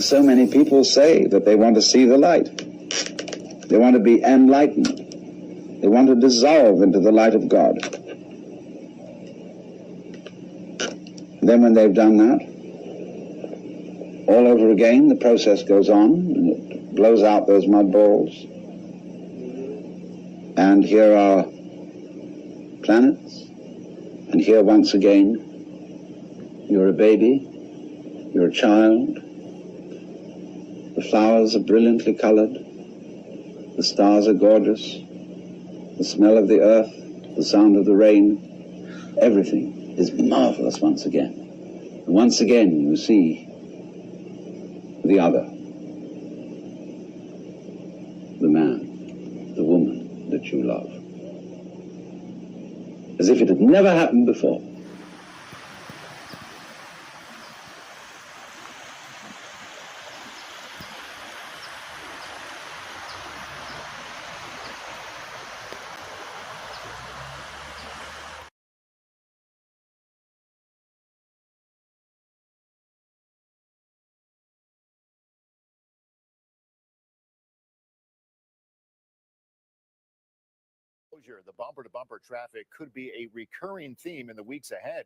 so many people say that they want to see the light. They want to be enlightened. They want to dissolve into the light of God. Then when they've done that, all over again, the process goes on, and it blows out those mud balls. And here are planets, and here once again, you're a baby, you're a child. The flowers are brilliantly colored. The stars are gorgeous. The smell of the earth, the sound of the rain, everything is marvelous once again. And once again you see the other, the man, the woman that you love. As if it had never happened before. The bumper-to-bumper traffic could be a recurring theme in the weeks ahead.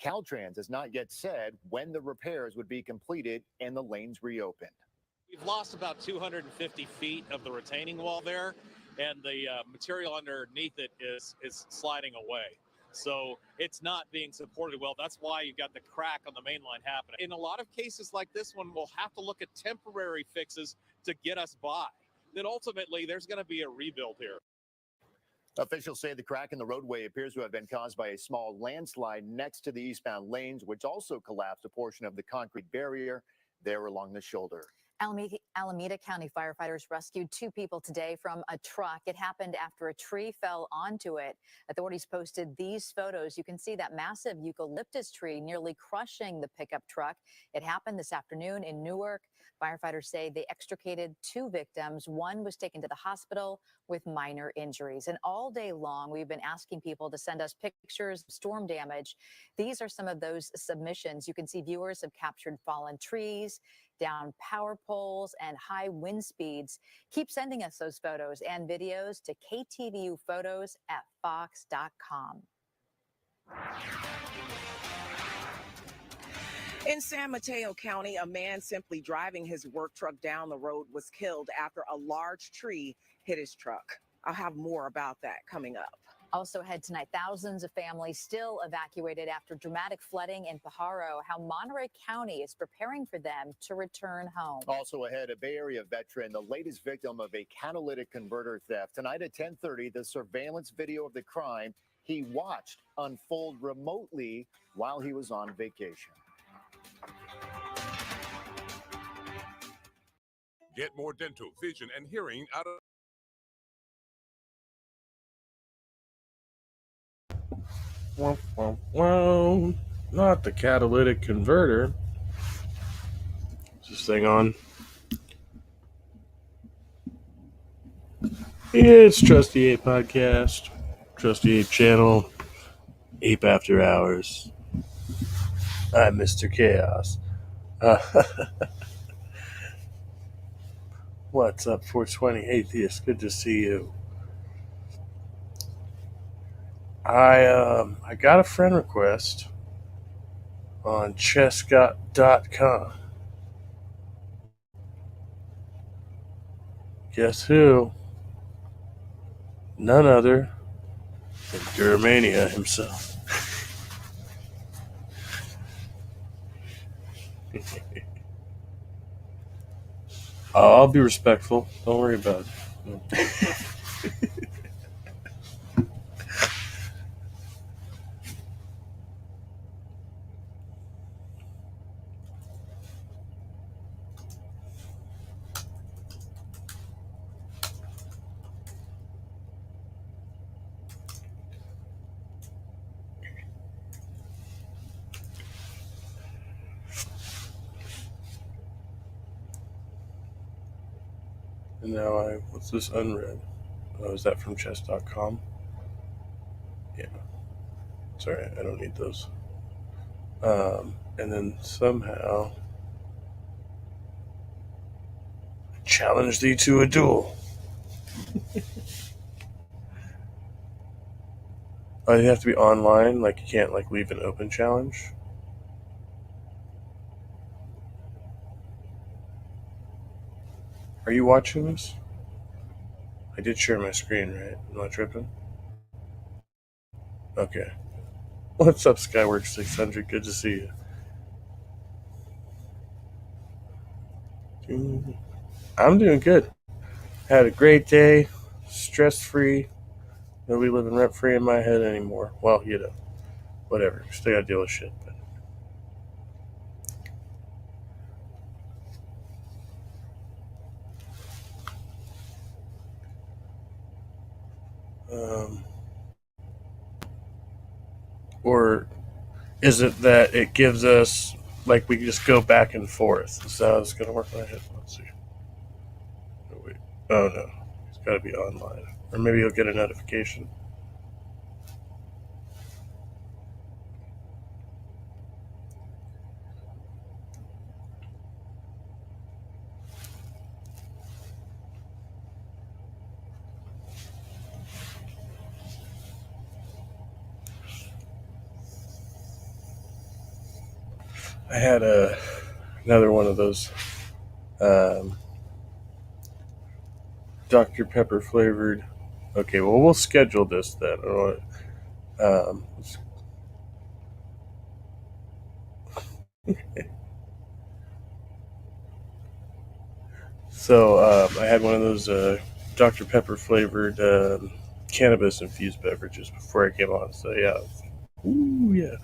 Caltrans has not yet said when the repairs would be completed and the lanes reopened. We've lost about 250 feet of the retaining wall there, and the material underneath it is sliding away. So it's not being supported well. That's why you've got the crack on the main line happening. In a lot of cases like this one, we'll have to look at temporary fixes to get us by. Then ultimately, there's going to be a rebuild here. Officials say the crack in the roadway appears to have been caused by a small landslide next to the eastbound lanes, which also collapsed a portion of the concrete barrier there along the shoulder. Alameda County firefighters rescued 2 people today from a truck. It happened after a tree fell onto it. Authorities posted these photos. You can see that massive eucalyptus tree nearly crushing the pickup truck. It happened this afternoon in Newark. Firefighters say they extricated 2 victims. One was taken to the hospital with minor injuries. And all day long, we've been asking people to send us pictures of storm damage. These are some of those submissions. You can see viewers have captured fallen trees, down power poles, and high wind speeds. Keep sending us those photos and videos to ktvuphotos@fox.com. In San Mateo County, a man simply driving his work truck down the road was killed after a large tree hit his truck. I'll have more about that coming up. Also ahead tonight, thousands of families still evacuated after dramatic flooding in Pajaro, how Monterey County is preparing for them to return home. Also ahead, a Bay Area veteran, the latest victim of a catalytic converter theft. Tonight at 10:30, the surveillance video of the crime he watched unfold remotely while he was on vacation. Get more dental, vision, and hearing out of... Well, not the catalytic converter. Is this thing on? It's Trusty Ape Podcast, Trusty Ape Channel, Ape After Hours. I'm Mr. Chaos. What's up, 420 Atheist? Good to see you. I got a friend request on chessgot.com. Guess who? None other than Germania himself. I'll be respectful. Don't worry about it. And now what's this unread? Oh, is that from chess.com? Yeah. Sorry, I don't need those. And then somehow challenge thee to a duel. Oh, you have to be online? Like, you can't, like, leave an open challenge? Are you watching this? I did share my screen, right? I'm not tripping? Okay. What's up, Skyworks600? Good to see you. I'm doing good. Had a great day. Stress-free. Nobody living rent-free in my head anymore. Well, you know, whatever. Still gotta deal with shit. Or is it that it gives us, like, we just go back and forth? Is that how it's going to work? Let's see. Oh, wait. Oh, no. It's got to be online. Or maybe you'll get a notification. I had another one of those Dr. Pepper flavored. Okay, well, we'll schedule this then. So I had one of those Dr. Pepper flavored cannabis infused beverages before I came on. So yeah, ooh yeah,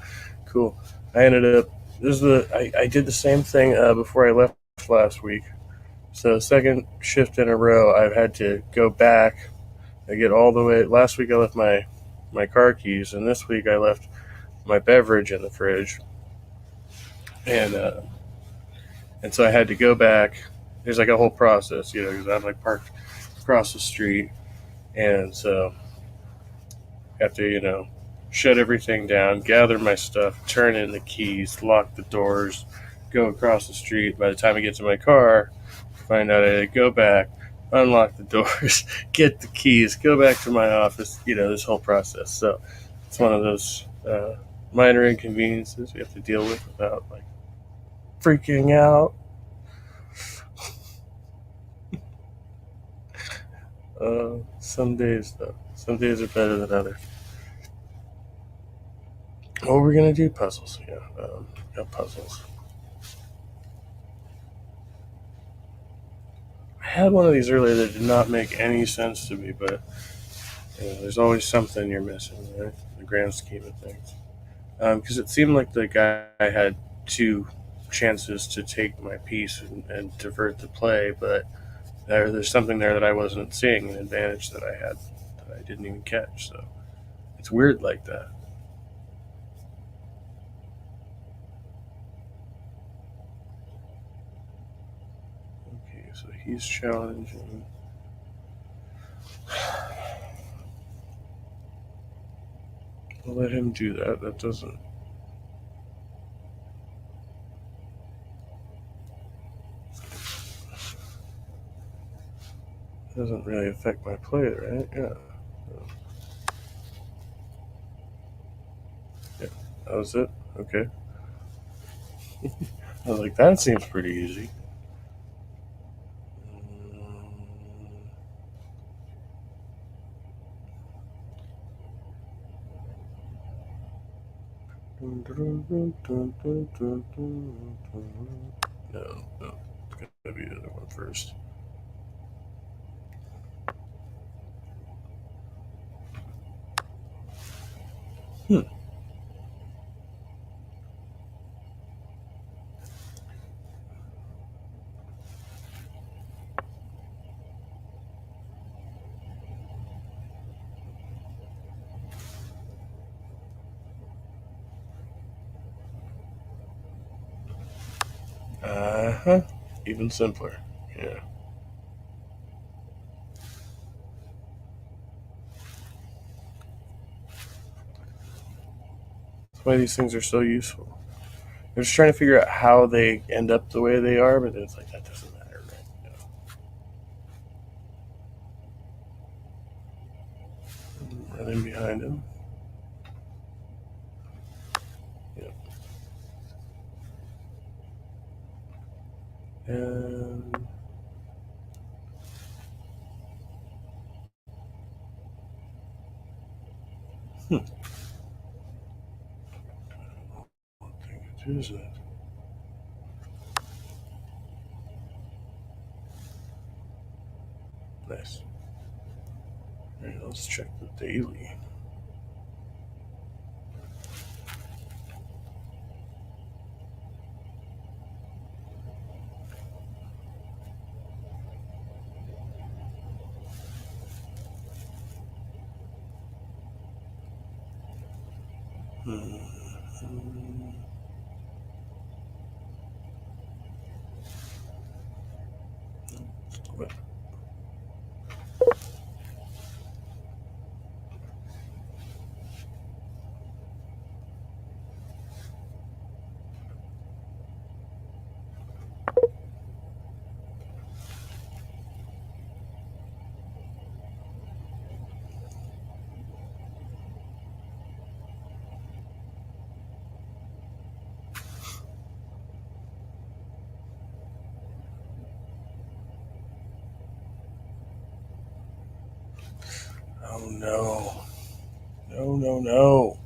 cool. I ended up I did the same thing before I left last week. So second shift in a row, I've had to go back. I get all the way. Last week I left my car keys, and this week I left my beverage in the fridge, and so I had to go back. There's like a whole process, you know, because I'm like parked across the street, and so I have to, you know, shut everything down, gather my stuff, turn in the keys, lock the doors, go across the street. By the time I get to my car, find out I had to go back, unlock the doors, get the keys, go back to my office, you know, this whole process. So it's one of those minor inconveniences we have to deal with without like freaking out. Some days are better than others. What we're gonna do? Puzzles. Yeah, got puzzles. I had one of these earlier that did not make any sense to me, but you know, there's always something you're missing, right? In the grand scheme of things. Because it seemed like the guy had two chances to take my piece and divert the play, but there's something there that I wasn't seeing, an advantage that I had that I didn't even catch. So it's weird like that. Okay, so he's challenging. I'll let him do that. That doesn't really affect my play, right? Yeah. Yeah, that was it. Okay. I was like, that seems pretty easy. No, it's gotta be the other one first. Even simpler. Yeah. That's why these things are so useful. I'm just trying to figure out how they end up the way they are, but it's like that doesn't matter, right? Yeah. nothing behind him. Yep. And what thing it is that? Nice. All right, let's check the daily. Oh no. No.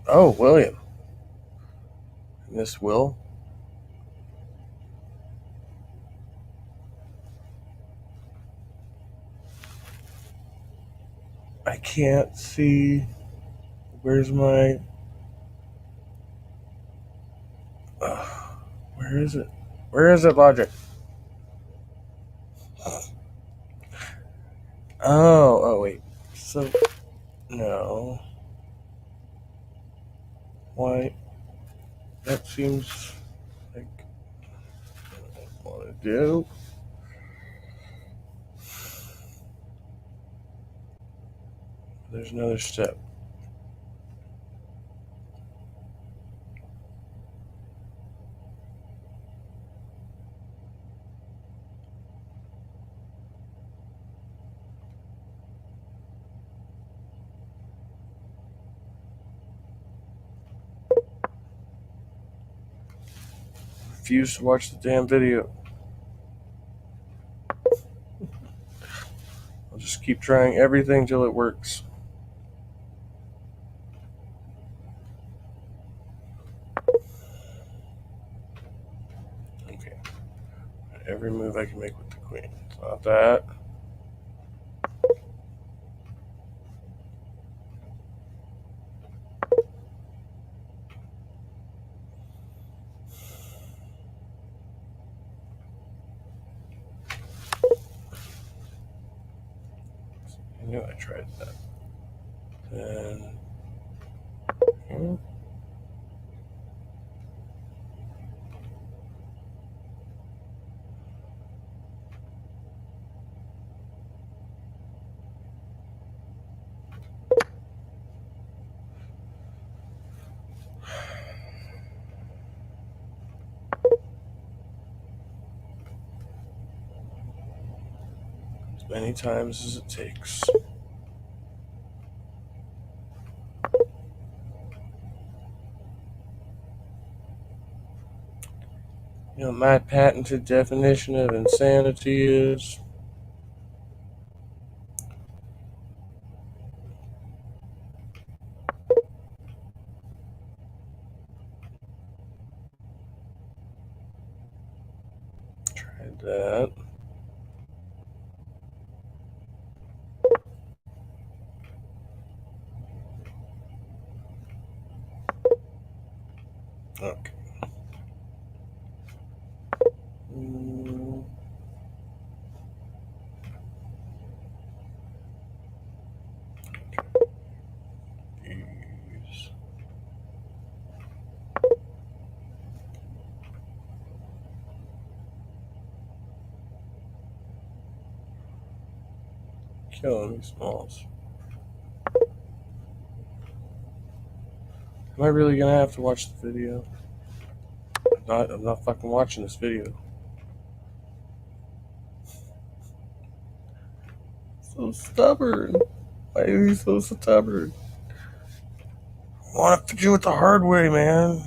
Oh, William. Miss Will? I can't see. Where's my... where is it? Where is it, Logic? Oh, wait. So, no. Why? That seems like what I want to do. There's another step. Refuse to watch the damn video. I'll just keep trying everything till it works. Okay. Every move I can make with the queen. It's not that. I knew I tried that. Then... as many times as it takes. You know, my patented definition of insanity is... tried that. Okay. These. Killing these smalls. Am I really gonna have to watch the video? I'm not fucking watching this video. So stubborn. Why is he so stubborn? I want to do it the hard way, man.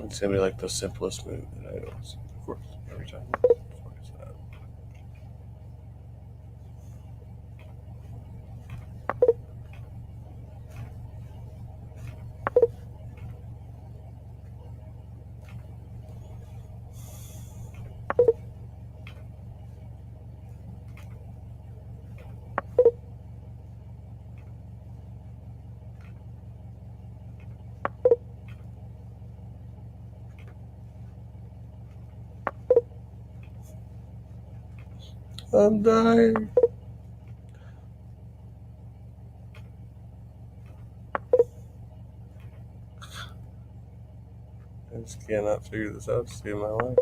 It's gonna be like the simplest move that I always, of course, every time. It's always that. I'm dying. I just cannot figure this out to save my life.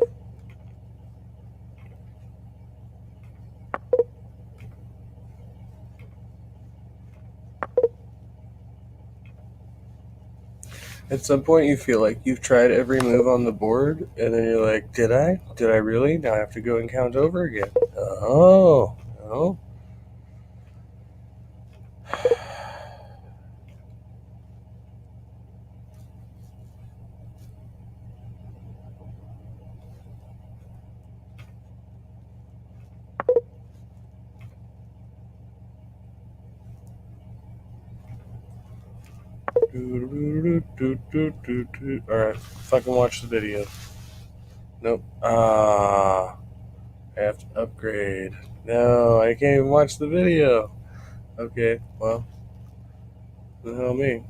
At some point, you feel like you've tried every move on the board, and then you're like, did I? Did I really? Now I have to go and count over again. Oh, no. Alright, fucking watch the video. Nope. I have to upgrade. No, I can't even watch the video. Okay, well, the hell me.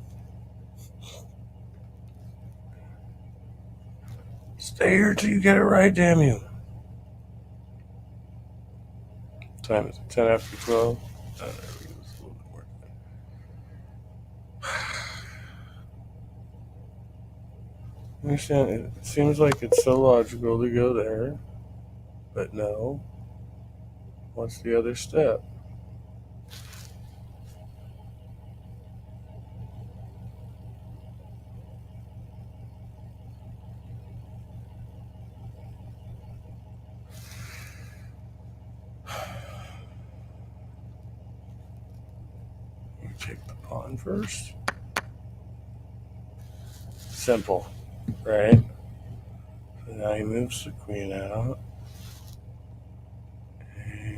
Stay here till you get it right, damn you. Time is it? 10 after 12? There we go. It's a little bit more. Understand, it seems like it's so logical to go there, but no. What's the other step? You take the pawn first. Simple, right? So now he moves the queen out.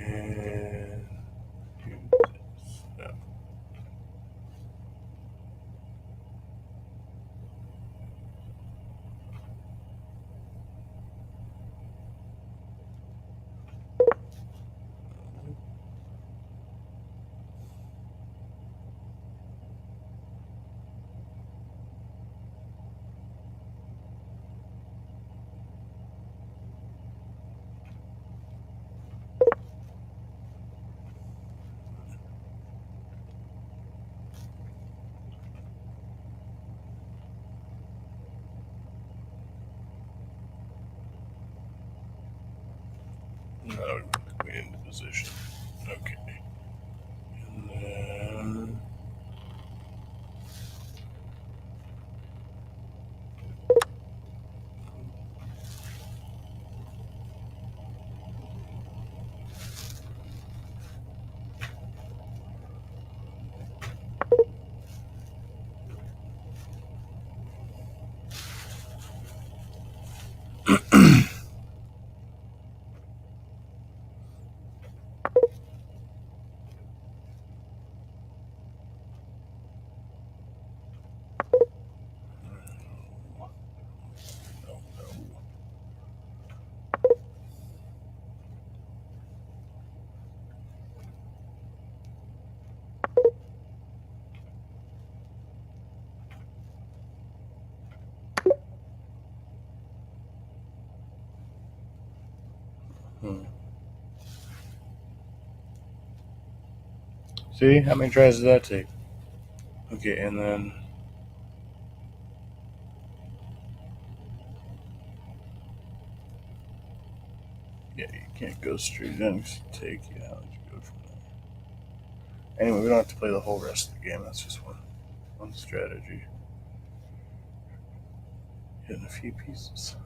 And do this. No. Now we put the queen into position. Okay. And then See? How many tries does that take? Okay, and then... Yeah, you can't go straight in. It's take you. How would you go from there? Anyway, we don't have to play the whole rest of the game. That's just one strategy. Hitting a few pieces.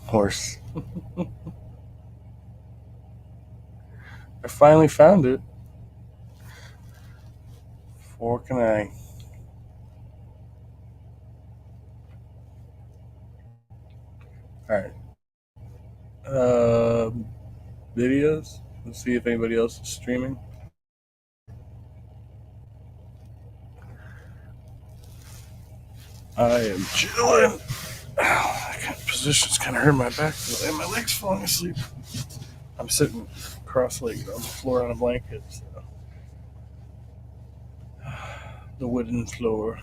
Horse. I finally found it. Fork and I. Alright. Videos. Let's see if anybody else is streaming. I am chilling. That position's kind of hurt my back today. My leg's falling asleep. I'm sitting cross-legged on the floor on a blanket. So. The wooden floor.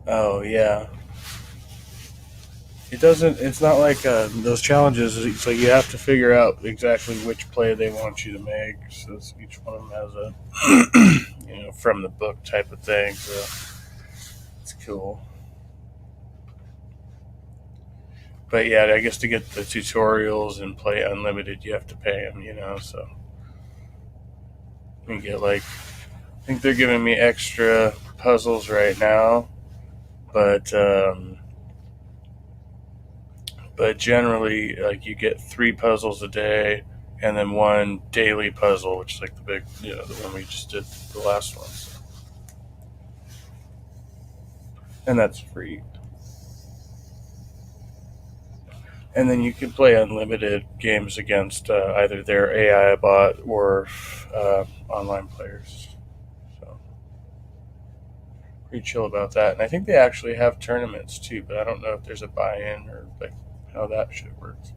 Oh, yeah. It's not like those challenges. It's like you have to figure out exactly which play they want you to make. So each one of them has a, from the book type of thing. So it's cool. But yeah, I guess to get the tutorials and play unlimited, you have to pay them, so you get I think they're giving me extra puzzles right now, but generally, you get 3 puzzles a day and then 1 daily puzzle, which is the big, the one we just did, the last one. So. And that's free. And then you can play unlimited games against either their AI bot or online players. So pretty chill about that. And I think they actually have tournaments too, but I don't know if there's a buy-in or how that shit works.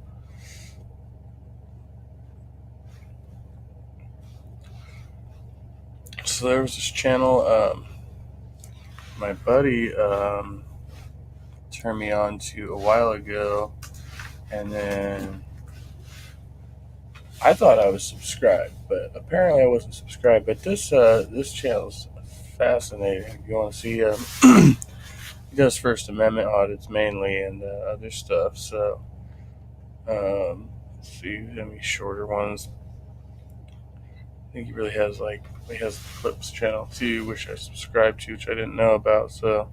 So there was this channel my buddy turned me on to a while ago, and then I thought I was subscribed, but apparently I wasn't subscribed. But this channel's fascinating. If you want to see, he does First Amendment audits mainly and other stuff. So let's see, any shorter ones. I think he really has he has the Clips channel too, which I subscribed to, which I didn't know about. So.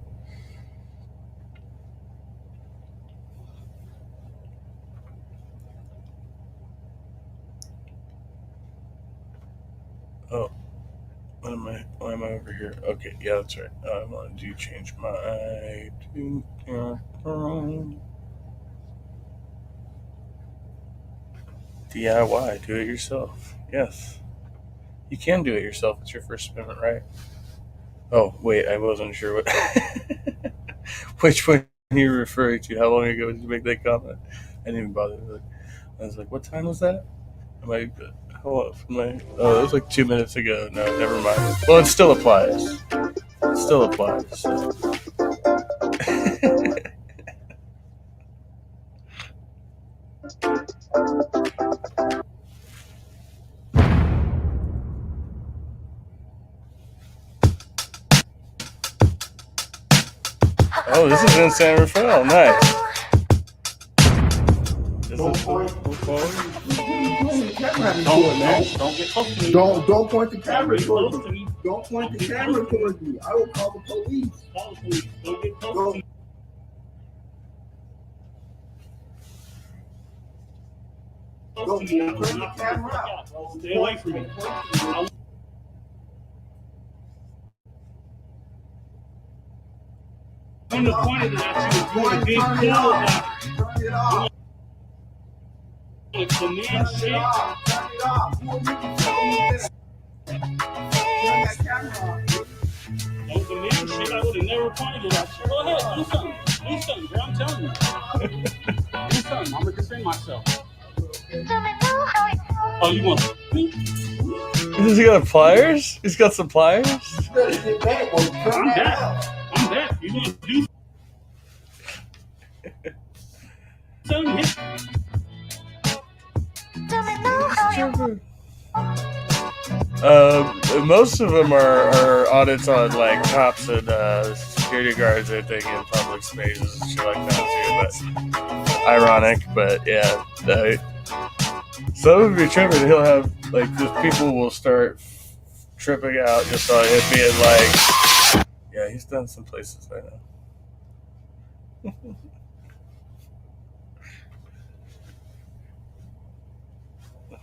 Oh, why am I over here? Okay, yeah, that's right. I want to change my DIY, do it yourself. Yes. You can do it yourself. It's your First Amendment right. Oh, wait, I wasn't sure what which one you're referring to. How long ago did you make that comment? I didn't even bother to look. I was like, what time was that? Oh, it was 2 minutes ago. No, never mind. Well, it still applies. So. Oh, this is in San Rafael. Nice. Don't point the camera towards me. Don't point the camera towards me. I will call the police. Don't get close to me. Don't turn the camera out. Stay away from me. I'm the point of that you doing a big deal about it. Turn it off. It's the man shit. Turn it off. Turn that camera off. That's the man shit. I would have never pointed it out. Go ahead, do something. Do something, bro. I'm telling you. Do something. I'm gonna defend myself. Oh, you want me? Has he got pliers? He's got some pliers? I'm back. You gonna do something? Most of them are audits on like cops and security guards, I think, in public spaces and shit like that too. But ironic, but yeah, some of you tripping. He'll have like just people will start tripping out just on him being like, yeah, he's done some places right now.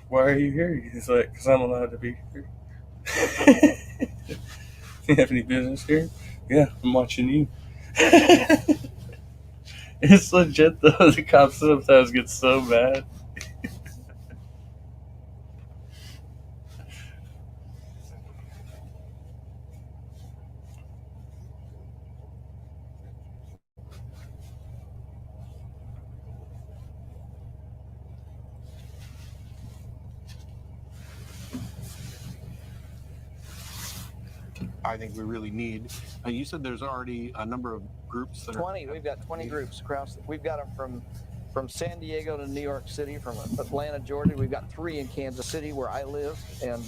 Why are you here? He's like, because I'm allowed to be here. You have any business here? Yeah, I'm watching you. It's legit though. The cops sometimes get so mad. I think we really need. You said there's already a number of groups that 20. We've got 20 groups across. We've got them from San Diego to New York City, from Atlanta, Georgia. We've got 3 in Kansas City, where I live, and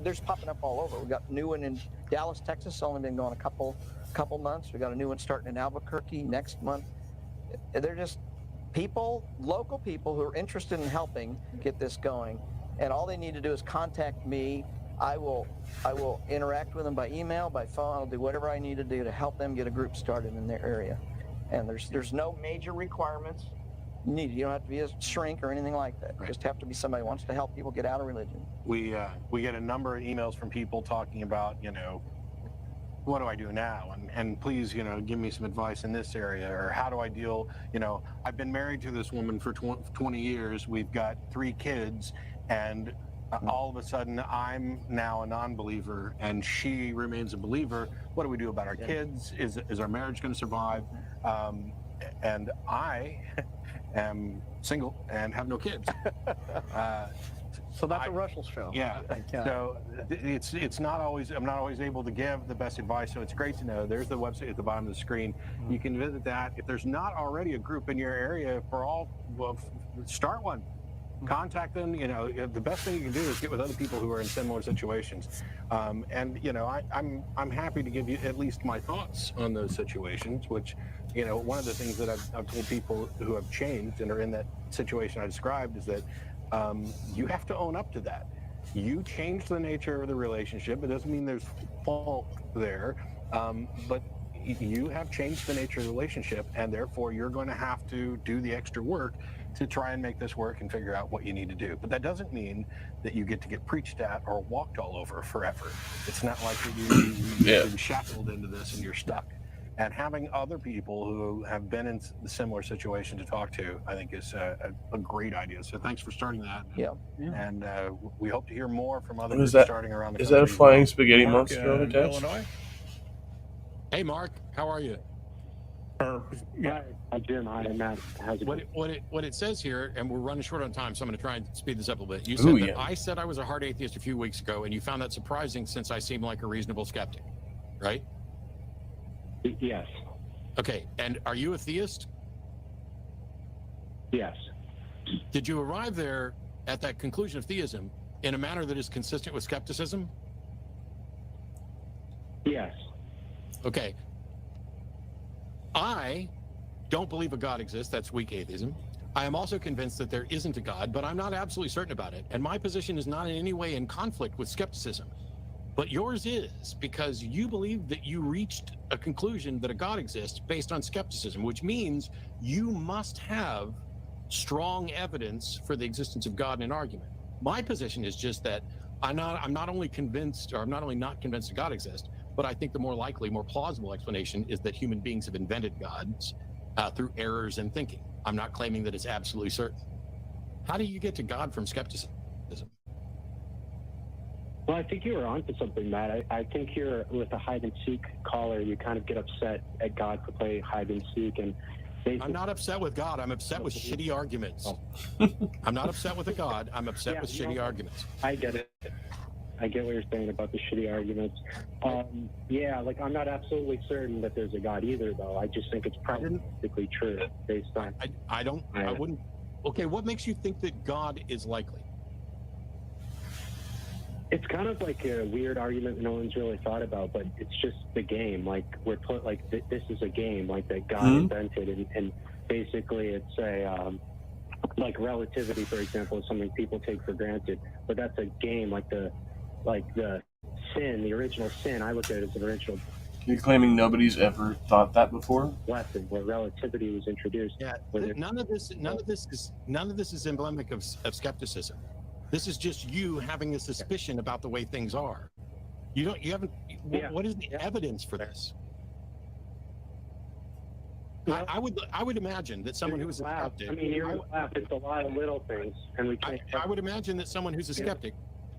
there's popping up all over. We've got a new one in Dallas, Texas. Only been going a couple months. We got a new one starting in Albuquerque next month. They're just people, local people who are interested in helping get this going, and all they need to do is contact me. I will interact with them by email, by phone. I'll do whatever I need to do to help them get a group started in their area. And there's no major requirements needed. You don't have to be a shrink or anything like that. You just have to be somebody who wants to help people get out of religion. we get a number of emails from people talking about, what do I do now? And please, give me some advice in this area, or how do I deal? I've been married to this woman for 20 years. We've got 3 kids, and all of a sudden I'm now a non-believer and she remains a believer. What do we do about our kids? Is our marriage going to survive? And I am single and have no kids. So that's a Russell show. Yeah. So it's not always, I'm not always able to give the best advice. So it's great to know. There's the website at the bottom of the screen. You can visit that. If there's not already a group in your area start one. Contact them. The best thing you can do is get with other people who are in similar situations. I'm happy to give you at least my thoughts on those situations, which, one of the things that I've told people who have changed and are in that situation I described is that you have to own up to that. You change the nature of the relationship. It doesn't mean there's fault there, but you have changed the nature of the relationship, and therefore you're going to have to do the extra work to try and make this work and figure out what you need to do. But that doesn't mean that you get to get preached at or walked all over forever. It's not like you've been shackled into this and you're stuck. And having other people who have been in the similar situation to talk to, I think is a great idea. So thanks for starting that. Yeah. And we hope to hear more from other Is groups that- starting around the Is country. that a flying spaghetti Mark, monster on attached? Illinois? Hey, Mark, how are you? Yeah, I'm Jim. Hi, Matt. How's it going? What it says here, and we're running short on time, so I'm going to try and speed this up a little bit. You said that I said I was a hard atheist a few weeks ago, and you found that surprising since I seem like a reasonable skeptic, right? Yes. Okay, and are you a theist? Yes. Did you arrive there at that conclusion of theism in a manner that is consistent with skepticism? Yes. Okay. I don't believe a God exists. That's weak atheism. I am also convinced that there isn't a God, but I'm not absolutely certain about it. And my position is not in any way in conflict with skepticism. But yours is, because you believe that you reached a conclusion that a God exists based on skepticism, which means you must have strong evidence for the existence of God in an argument. My position is just that I'm not only not convinced that God exists, but I think the more likely, more plausible explanation is that human beings have invented gods through errors in thinking. I'm not claiming that it's absolutely certain. How do you get to God from skepticism? Well, I think you were onto something, Matt. I think you're with a hide and seek caller. You kind of get upset at God for playing hide and seek, and I'm not upset with God. I'm upset with shitty arguments. I'm not upset with a God. I'm upset with shitty arguments. I get it. I get what you're saying about the shitty arguments. Yeah, like I'm not absolutely certain that there's a God either, though. I just think it's probably true based on. I wouldn't. Okay, what makes you think that God is likely? It's kind of like a weird argument no one's really thought about, but it's just the game. Like we're put like this is a game like that God invented, and basically it's a like relativity, for example, is something people take for granted, but that's a game. Like the sin, the original sin. I look at it as an original. You're claiming nobody's ever thought that before? Lesson where relativity was introduced. Yeah, none of this is emblematic of skepticism. This is just you having a suspicion about the way things are. You haven't. What is the evidence for this? Well, I would imagine that someone who's a skeptic. I mean, you're laugh. It's a lot of little things, and we can't. I would imagine that someone who's a skeptic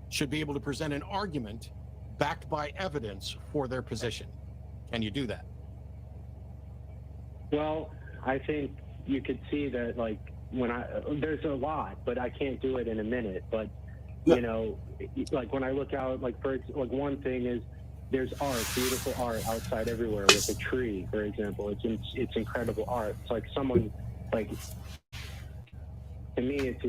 should be able to present an argument backed by evidence for their position. Can you do that? Well, I think you could see that, like, there's a lot, but I can't do it in a minute. But, you know, like when I look out, like, one thing is there's art, beautiful art outside everywhere with a tree, for example. It's incredible art. It's like someone, like, to me, it's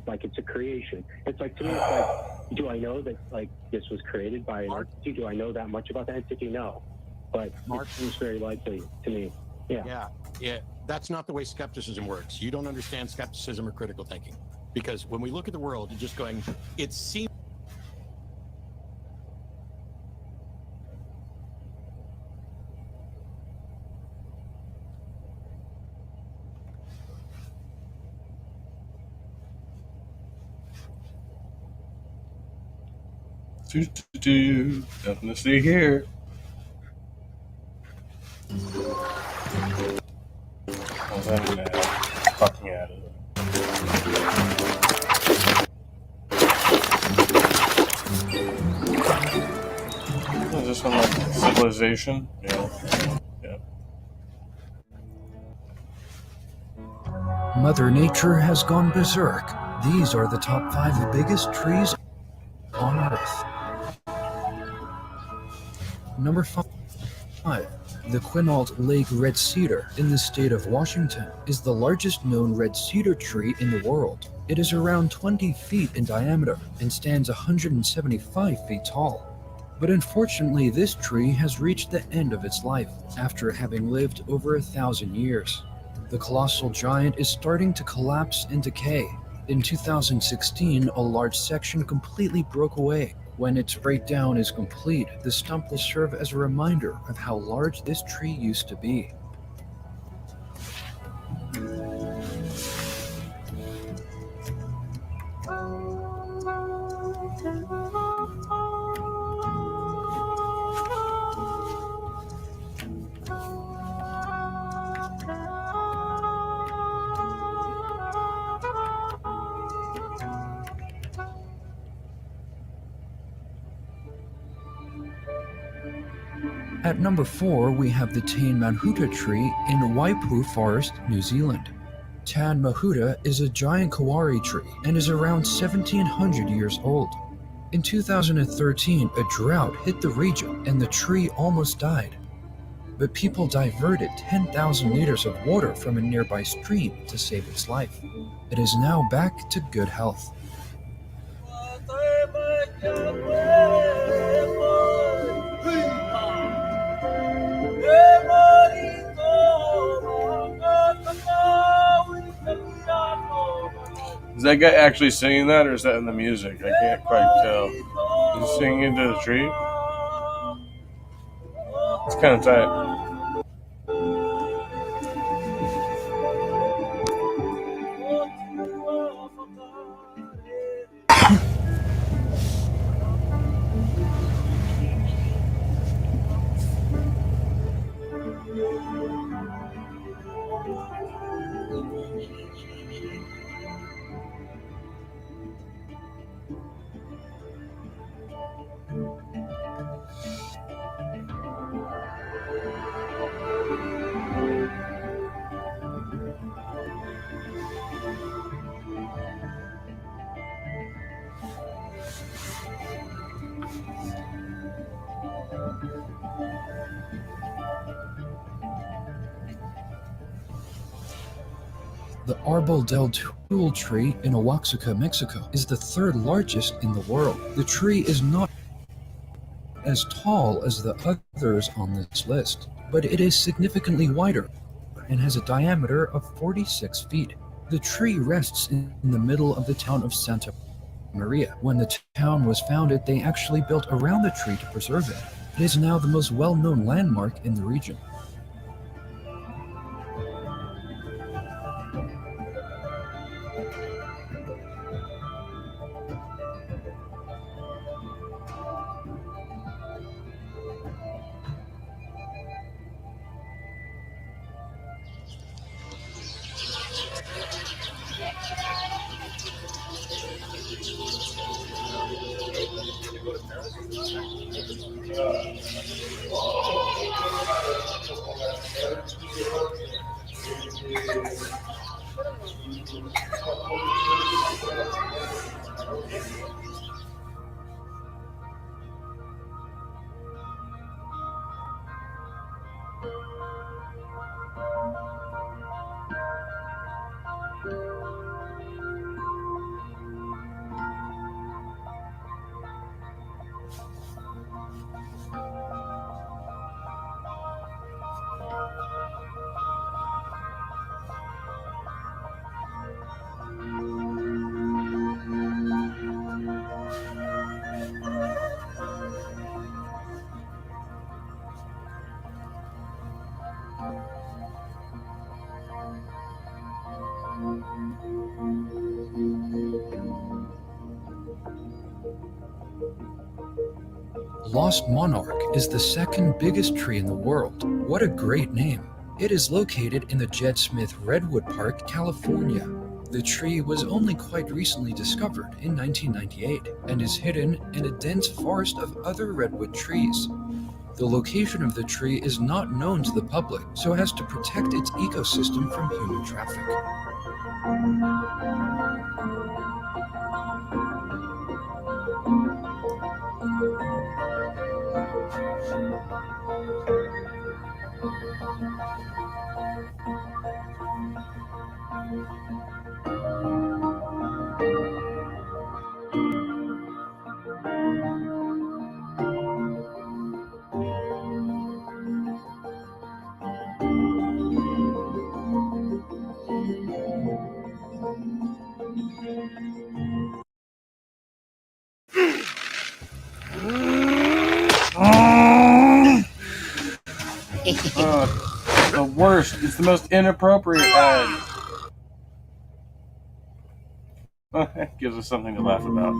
like it's a creation. It's like, to me, it's like, do I know that, like, this was created by an entity? Do I know that much about the entity? No. But art seems very likely to me. Yeah. That's not the way skepticism works. You don't understand skepticism or critical thinking, because when we look at the world and just going, it seems. Nothing to see here. Fucking out of it. Is this one like civilization? Yeah. Mother Nature has gone berserk. These are the top 5 biggest trees on Earth. Number 5. The Quinault Lake Red Cedar in the state of Washington is the largest known red cedar tree in the world. It is around 20 feet in diameter and stands 175 feet tall. But unfortunately, this tree has reached the end of its life after having lived over 1,000 years. The colossal giant is starting to collapse and decay. In 2016, a large section completely broke away. When its breakdown is complete, the stump will serve as a reminder of how large this tree used to be. At number 4, we have the Tane Mahuta tree in Waipu Forest, New Zealand. Tane Mahuta is a giant kawari tree and is around 1,700 years old. In 2013, a drought hit the region and the tree almost died. But people diverted 10,000 liters of water from a nearby stream to save its life. It is now back to good health. Is that guy actually singing that, or is that in the music? I can't quite tell. Is he singing into the tree? It's kind of tight. The Árbol del Tul tree in Oaxaca, Mexico, is the third largest in the world. The tree is not as tall as the others on this list, but it is significantly wider and has a diameter of 46 feet. The tree rests in the middle of the town of Santa Maria. When the town was founded, they actually built around the tree to preserve it. It is now the most well-known landmark in the region. Lost Monarch is the second biggest tree in the world. What a great name. It is located in the Jed Smith Redwood Park, California. The tree was only quite recently discovered in 1998 and is hidden in a dense forest of other redwood trees. The location of the tree is not known to the public, so as to protect its ecosystem from human traffic. The worst. It's the most inappropriate ad. It gives us something to laugh about.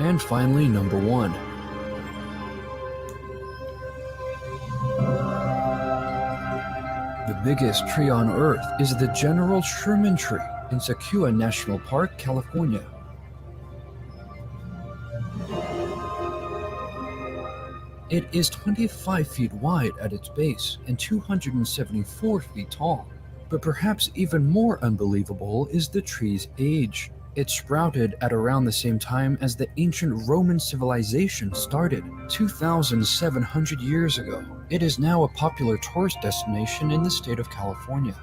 And finally, number 1. The biggest tree on Earth is the General Sherman tree in Sequoia National Park, California. It is 25 feet wide at its base and 274 feet tall. But perhaps even more unbelievable is the tree's age. It sprouted at around the same time as the ancient Roman civilization started, 2,700 years ago. It is now a popular tourist destination in the state of California.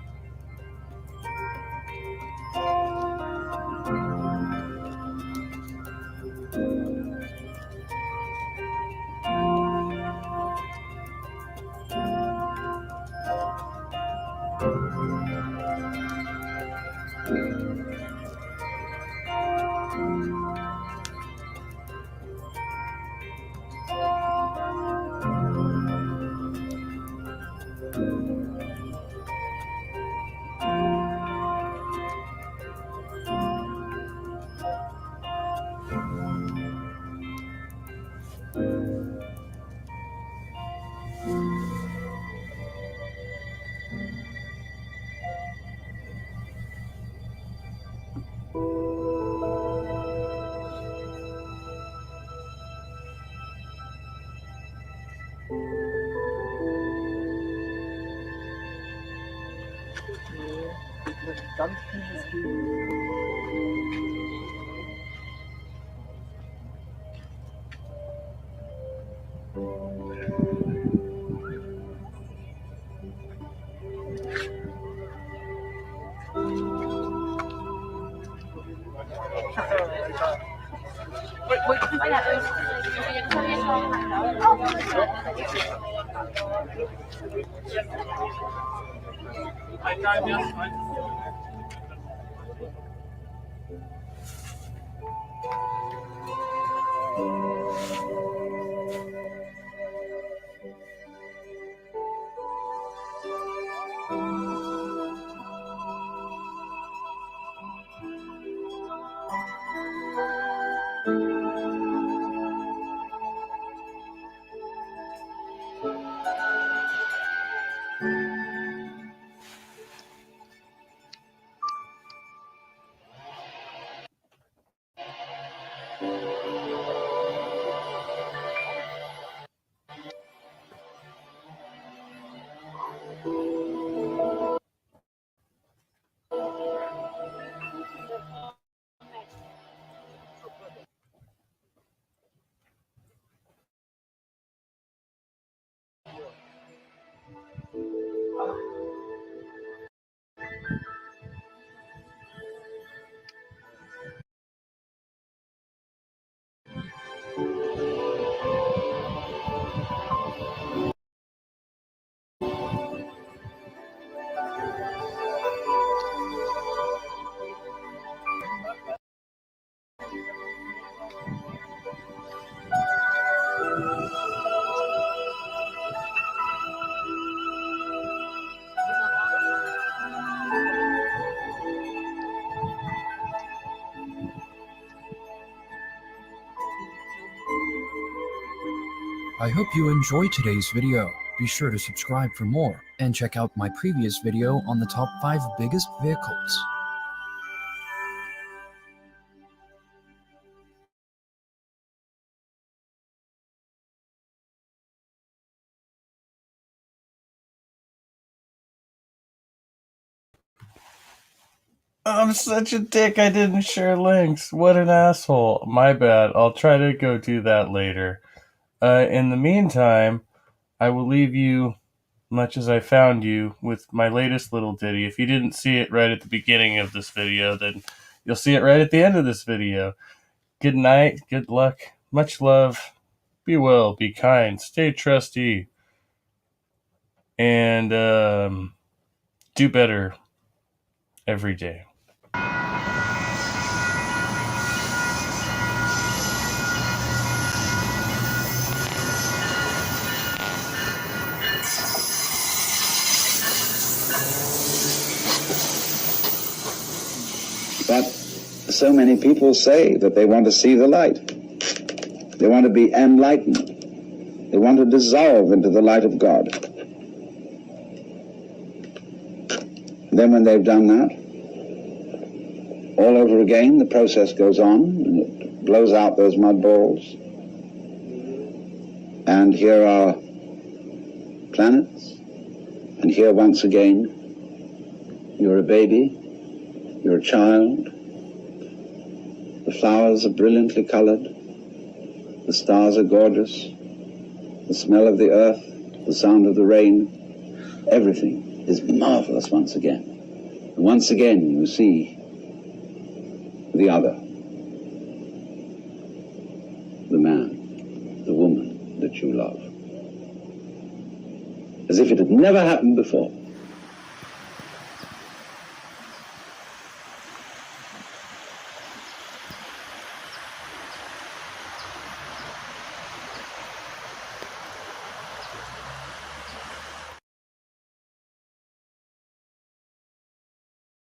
Ganz vieles gegen. I hope you enjoyed today's video. Be sure to subscribe for more and check out my previous video on the top 5 biggest vehicles. I'm such a dick. I didn't share links. What an asshole. My bad. I'll try to go do that later. In the meantime, I will leave you, much as I found you, with my latest little ditty. If you didn't see it right at the beginning of this video, then you'll see it right at the end of this video. Good night. Good luck. Much love. Be well. Be kind. Stay trusty. And do better every day. But so many people say that they want to see the light. They want to be enlightened. They want to dissolve into the light of God. Then when they've done that, all over again, the process goes on, and it blows out those mud balls. And here are planets, and here once again, you're a baby, you're a child, the flowers are brilliantly colored, the stars are gorgeous, the smell of the earth, the sound of the rain, everything is marvelous once again. And once again you see the other, the man, the woman that you love, as if it had never happened before.